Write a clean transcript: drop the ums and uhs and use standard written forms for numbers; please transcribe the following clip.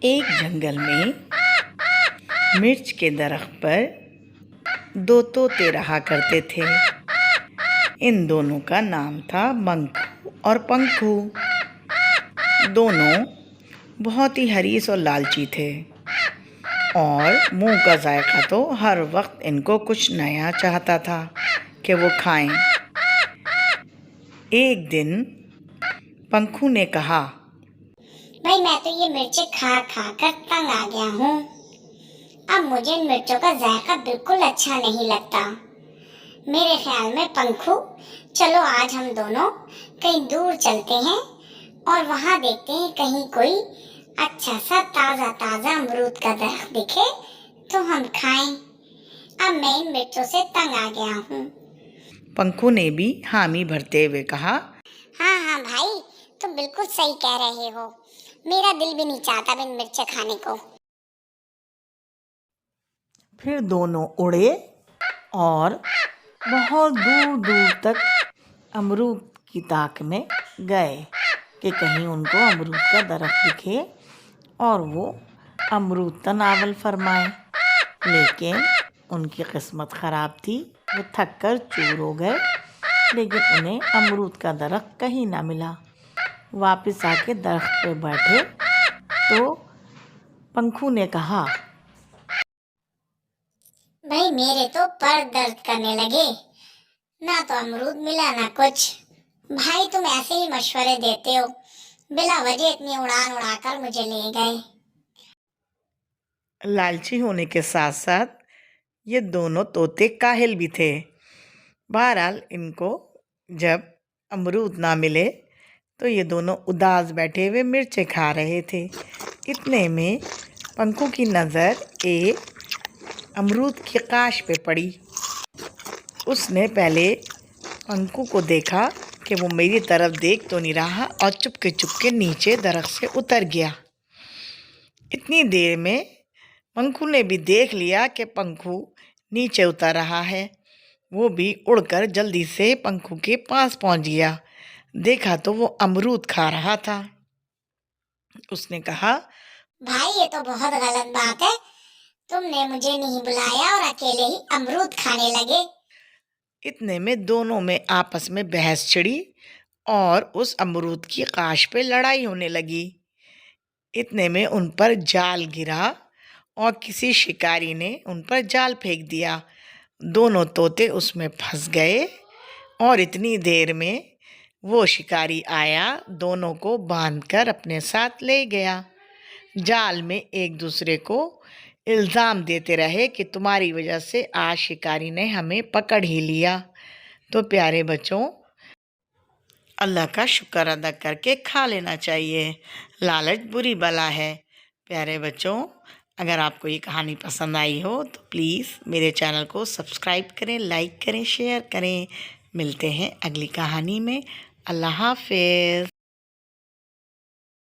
ایک جنگل میں مرچ کے درخت پر دو طوطے رہا کرتے تھے۔ ان دونوں کا نام تھا منکو اور پنکھو۔ دونوں بہت ہی حریص اور لالچی تھے اور منہ کا ذائقہ تو ہر وقت ان کو کچھ نیا چاہتا تھا کہ وہ کھائیں۔ ایک دن پنکھو نے کہا، بھائی میں تو یہ مرچیں کھا کھا کر تنگ آ گیا ہوں۔ اب مجھے ان مرچوں کا ذائقہ بالکل اچھا نہیں لگتا۔ میرے خیال میں پنکھو، چلو آج ہم دونوں کہیں دور چلتے ہیں اور وہاں دیکھتے ہیں کہیں کوئی اچھا سا تازہ امرود کا درخت دکھے تو ہم کھائیں۔ اب میں ان مرچوں سے تنگ آ گیا ہوں۔ پنکھو نے بھی حامی بھرتے ہوئے کہا، ہاں بھائی، تم بالکل صحیح کہہ رہے ہو۔ میرا دل بھی نہیں چاہتا ان مرچیں کھانے کو۔ پھر دونوں اڑے اور بہت دور دور تک امرود کی تاک میں گئے کہ کہیں ان کو امرود کا درخت دکھے اور وہ امرود تناول فرمائے۔ لیکن ان کی قسمت خراب تھی، وہ تھک کر چور ہو گئے، لیکن انہیں امرود کا درخت کہیں نہ ملا۔ واپس آ کے درخت پہ بیٹھے تو پنکھو نے کہا، بھائی میرے تو پر درد کرنے لگے، نہ تو امرود ملا نہ کچھ۔ بھائی تم ایسے ہی مشورے دیتے ہو، بلا وجہ اتنی اڑان اڑا کر مجھے لے گئے۔ لالچی ہونے کے ساتھ ساتھ یہ دونوں طوطے کاہل بھی تھے۔ بہرحال ان کو جب امرود نہ ملے تو یہ دونوں اداس بیٹھے ہوئے مرچیں کھا رہے تھے۔ اتنے میں پنکھو کی نظر ایک امرود کی قاش پہ پڑی۔ اس نے پہلے پنکھو کو دیکھا کہ وہ میری طرف دیکھ تو نہیں رہا اور چپ کے نیچے درخت سے اتر گیا۔ اتنی دیر میں پنکھو نے بھی دیکھ لیا کہ پنکھو نیچے اتر رہا ہے۔ وہ بھی اڑ کر جلدی سے پنکھو کے پاس پہنچ گیا۔ دیکھا تو وہ امرود کھا رہا تھا۔ اس نے کہا، بھائی یہ تو بہت غلط بات ہے، تم نے مجھے نہیں بلایا اور اکیلے ہی امرود کھانے لگے۔ اتنے میں دونوں میں آپس میں بحث چھڑی اور اس امرود کی قاش پہ لڑائی ہونے لگی۔ اتنے میں ان پر جال گرا اور کسی شکاری نے ان پر جال پھینک دیا۔ دونوں طوطے اس میں پھنس گئے اور اتنی دیر میں وہ شکاری آیا، دونوں کو باندھ کر اپنے ساتھ لے گیا۔ جال میں ایک دوسرے کو الزام دیتے رہے کہ تمہاری وجہ سے آج شکاری نے ہمیں پکڑ ہی لیا۔ تو پیارے بچوں، اللہ کا شکر ادا کر کے کھا لینا چاہیے۔ لالچ بری بلا ہے۔ پیارے بچوں، اگر آپ کو یہ کہانی پسند آئی ہو تو پلیز میرے چینل کو سبسکرائب کریں، لائک کریں، شیئر کریں۔ ملتے ہیں اگلی کہانی میں۔ اللہ حافظ۔